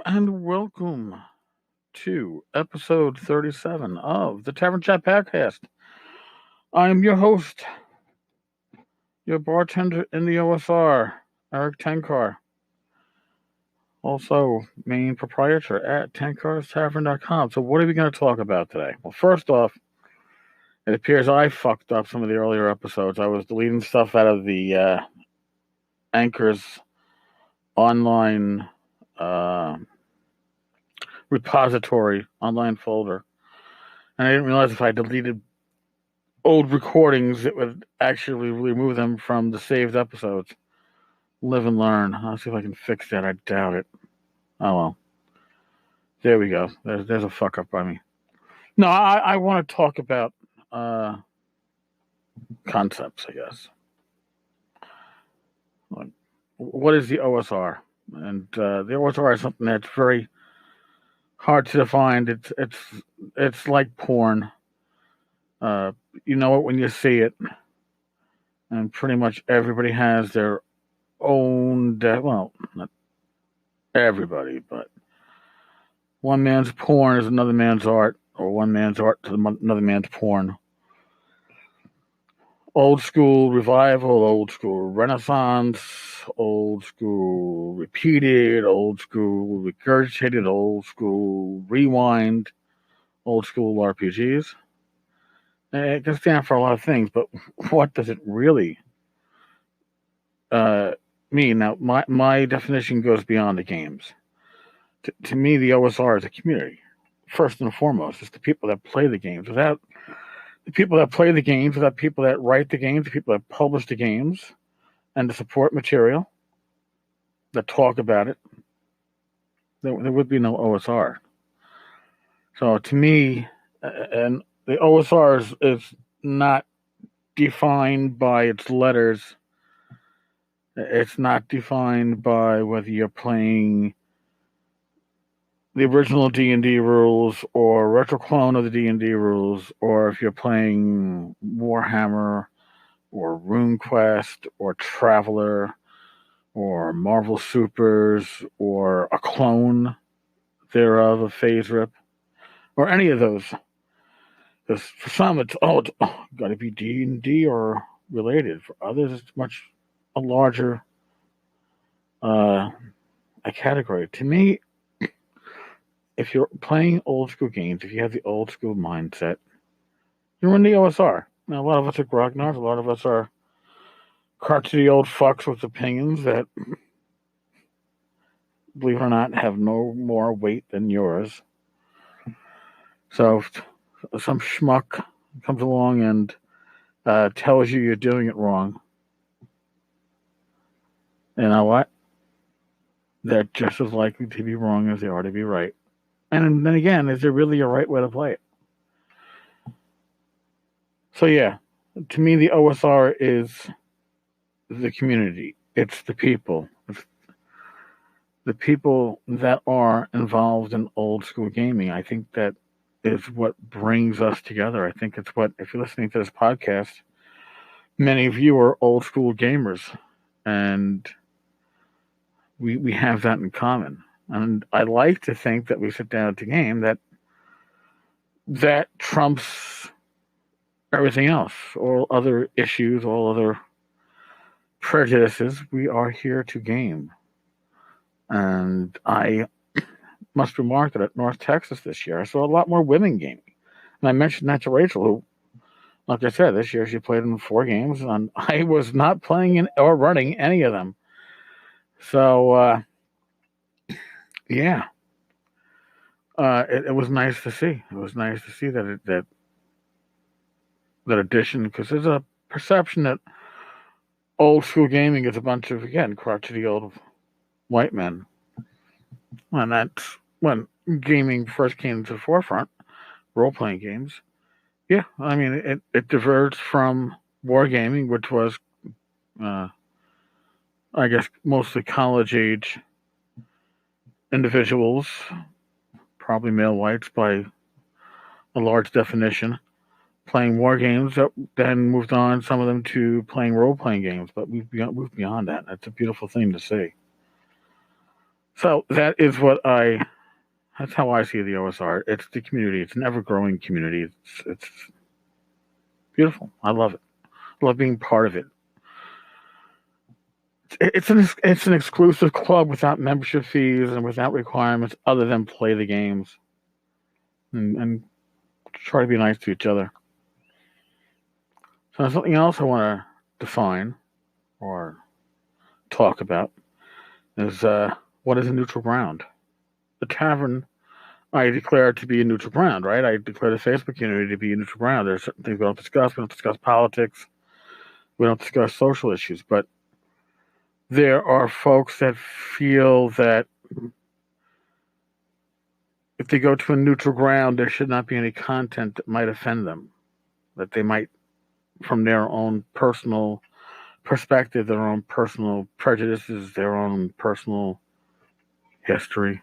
and welcome to episode 37 of the Tavern Chat Podcast. I'm your host, your bartender in the OSR, Argh Tenkar. Also, main proprietor at tenkarstavern.com. So, what are we going to talk about today? Well, first off, it appears I fucked up some of the earlier episodes. I was deleting stuff out of the Anchor's online repository, online folder. And I didn't realize if I deleted old recordings, it would actually remove them from the saved episodes. Live and learn. I'll see if I can fix that. I doubt it. Oh well. There we go. There's a fuck up by me. No, I want to talk about concepts, I guess. What is the OSR? And the OSR is something that's very hard to define. It's like porn. You know it when you see it, and pretty much everybody has their own. Well, not everybody, but one man's porn is another man's art, or one man's art to another man's porn. Old school revival, old school renaissance, old school repeated, old school regurgitated, old school rewind, old school RPGs. It can stand for a lot of things, but what does it really mean? Now, my definition goes beyond the games. To me, the OSR is a community. First and foremost, it's the people that play the games. Without the people that play the games, without people that write the games, the people that publish the games, and the support material that talk about it, there would be no OSR. So to me, and the OSR is not defined by its letters. It's not defined by whether you're playing the original D&D rules or retro clone of the D&D rules, or if you're playing Warhammer or RuneQuest or Traveler or Marvel Supers or a clone thereof of Phase Rip or any of those. Because for some it's got to be D&D or related. For others it's much a larger a category. To me, if you're playing old school games, if you have the old school mindset, you're in the OSR. Now, a lot of us are grognards. A lot of us are crotchety old fucks with opinions that, believe it or not, have no more weight than yours. So if some schmuck comes along and tells you you're doing it wrong, you know what? They're just as likely to be wrong as they are to be right. And then again, is there really a right way to play it? So yeah, to me, the OSR is the community. It's the people. It's the people that are involved in old school gaming. I think that is what brings us together. I think it's what, if you're listening to this podcast, many of you are old school gamers, and we have that in common. And I like to think that we sit down to game that trumps everything else, all other issues, all other prejudices. We are here to game. And I must remark that at North Texas this year, I saw a lot more women gaming. And I mentioned that to Rachel, who, like I said, this year she played in 4 games, and I was not playing or running any of them. So, yeah. It was nice to see. It was nice to see that addition, because there's a perception that old school gaming is a bunch of, again, crotchety old white men. And that's when gaming first came to the forefront, role-playing games. Yeah, I mean, it diverged from wargaming, which was, I guess, mostly college-age individuals, probably male whites by a large definition, playing war games that then moved on, some of them, to playing role-playing games. But we've moved beyond that. That's a beautiful thing to see. So that's how I see the OSR. It's the community. It's an ever-growing community. It's beautiful. I love it. I love being part of it. It's an exclusive club without membership fees and without requirements other than play the games and try to be nice to each other. So there's something else I want to define or talk about is what is a neutral ground. The tavern I declare to be a neutral ground, right? I declare the Facebook community to be a neutral ground. There are certain things we don't discuss. We don't discuss politics. We don't discuss social issues. But there are folks that feel that if they go to a neutral ground, there should not be any content that might offend them, that they might, from their own personal perspective, their own personal prejudices, their own personal history,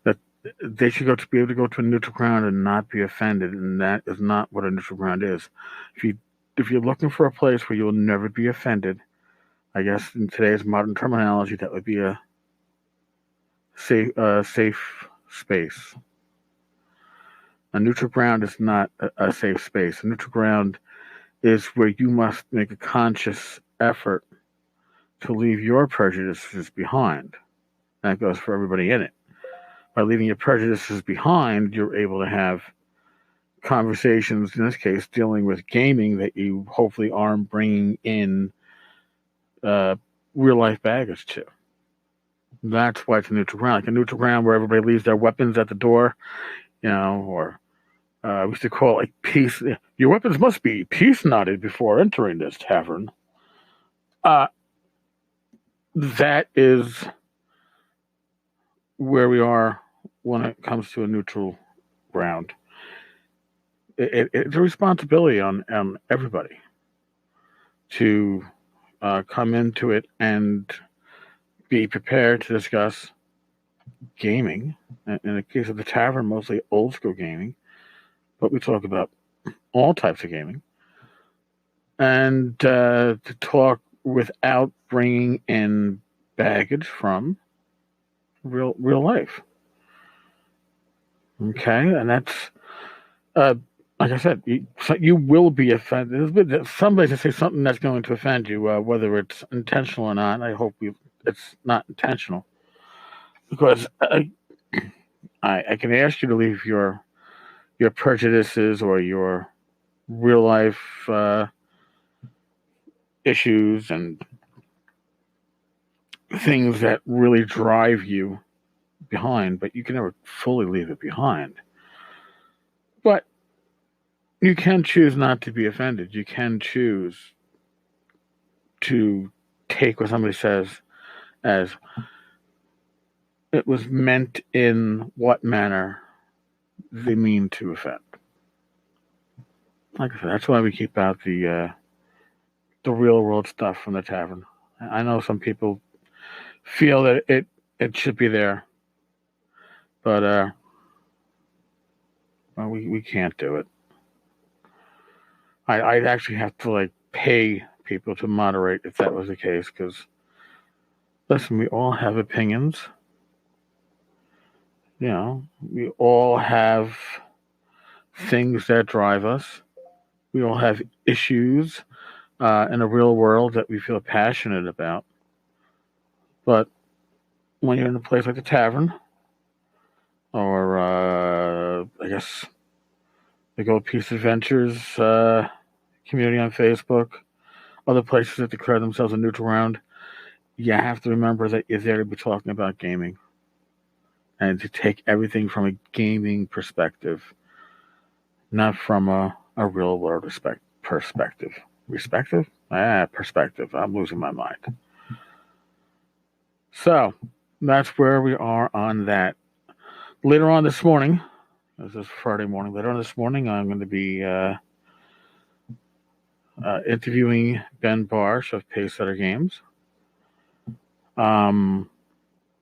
that they should be able to go to a neutral ground and not be offended. And that is not what a neutral ground is. If you're looking for a place where you will never be offended, I guess in today's modern terminology, that would be a safe space. A neutral ground is not a safe space. A neutral ground is where you must make a conscious effort to leave your prejudices behind. That goes for everybody in it. By leaving your prejudices behind, you're able to have conversations, in this case, dealing with gaming that you hopefully aren't bringing in real-life baggage to. That's why it's a neutral ground. Like a neutral ground where everybody leaves their weapons at the door, or we used to call it peace. Your weapons must be peace knotted before entering this tavern. That is where we are when it comes to a neutral ground. It's a responsibility on everybody to come into it and be prepared to discuss gaming. In the case of the tavern, mostly old school gaming, but we talk about all types of gaming, and to talk without bringing in baggage from real life. Okay, and that's like I said, you will be offended. Somebody to say something that's going to offend you, whether it's intentional or not. I hope it's not intentional, because I can ask you to leave your prejudices or your real life issues and things that really drive you behind, but you can never fully leave it behind. But you can choose not to be offended. You can choose to take what somebody says as it was meant in what manner they mean to offend. Like I said, that's why we keep out the real world stuff from the tavern. I know some people feel that it should be there, but well, we can't do it. I'd actually have to pay people to moderate if that was the case, because listen, we all have opinions. We all have things that drive us. We all have issues in the real world that we feel passionate about. But when you're in a place like the tavern, or I guess the Gold Peace Adventures community on Facebook, other places that declare themselves a neutral ground, you have to remember that you're there to be talking about gaming and to take everything from a gaming perspective, not from a real world perspective. Perspective. I'm losing my mind. So that's where we are on that. Later on this morning, this is Friday morning, later on this morning, I'm going to be interviewing Ben Barsh of Pacesetter Games.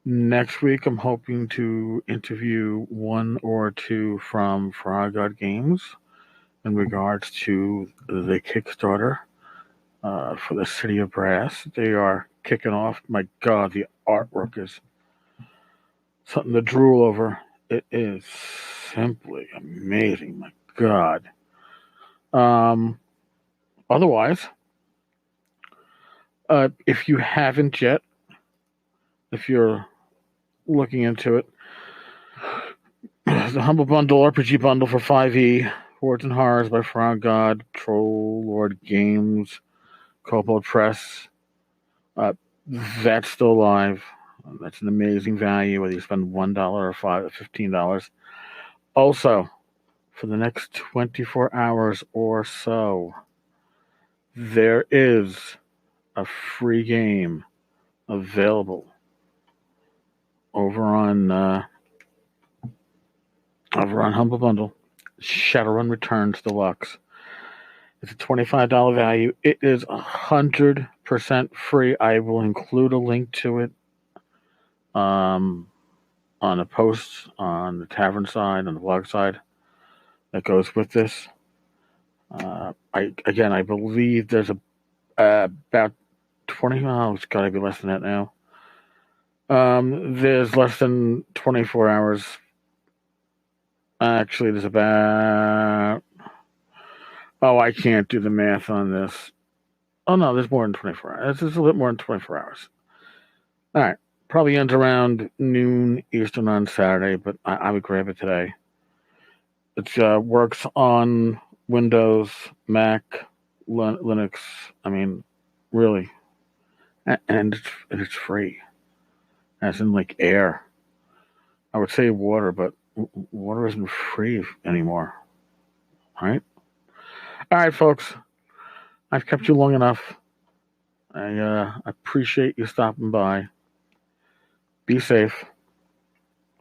Next week, I'm hoping to interview one or two from Argh Games in regards to the Kickstarter for the City of Brass. They are kicking off. My God, the artwork is something to drool over. It is simply amazing. My God. Otherwise, if you haven't yet, if you're looking into it, the Humble Bundle RPG Bundle for 5e, Hordes and Horrors by Frog God, Troll Lord Games, Kobold Press. That's still live. That's an amazing value, whether you spend $1 or $15. Also, for the next 24 hours or so, there is a free game available over on Humble Bundle. Shadowrun Returns Deluxe. It's a $25 value. It is 100% free. I will include a link to it on a post on the tavern side, on the blog side, that goes with this. I believe there's about 20. Oh, it's got to be less than that now. There's less than 24 hours. Actually, there's about. Oh, I can't do the math on this. Oh no, there's more than 24 hours. There's a bit more than 24 hours. All right, probably ends around noon Eastern on Saturday, but I would grab it today. It works on Windows, Mac, Linux. I mean, really, and it's free, as in like air. I would say water, but water isn't free anymore. All right, folks. I've kept you long enough. I appreciate you stopping by. Be safe.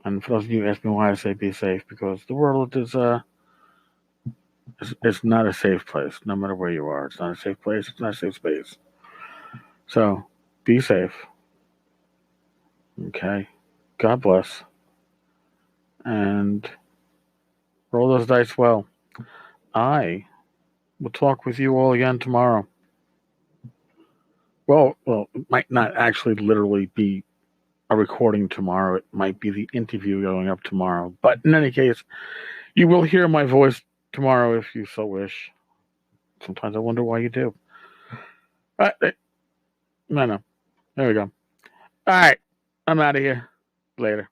And for those of you who ask me why I say be safe, because the world is it's not a safe place, no matter where you are. It's not a safe place. It's not a safe space. So be safe. Okay. God bless. And roll those dice well. I will talk with you all again tomorrow. Well, it might not actually literally be a recording tomorrow. It might be the interview going up tomorrow. But in any case, you will hear my voice tomorrow if you so wish. Sometimes I wonder why you do. No. There we go. All right. I'm out of here. Later.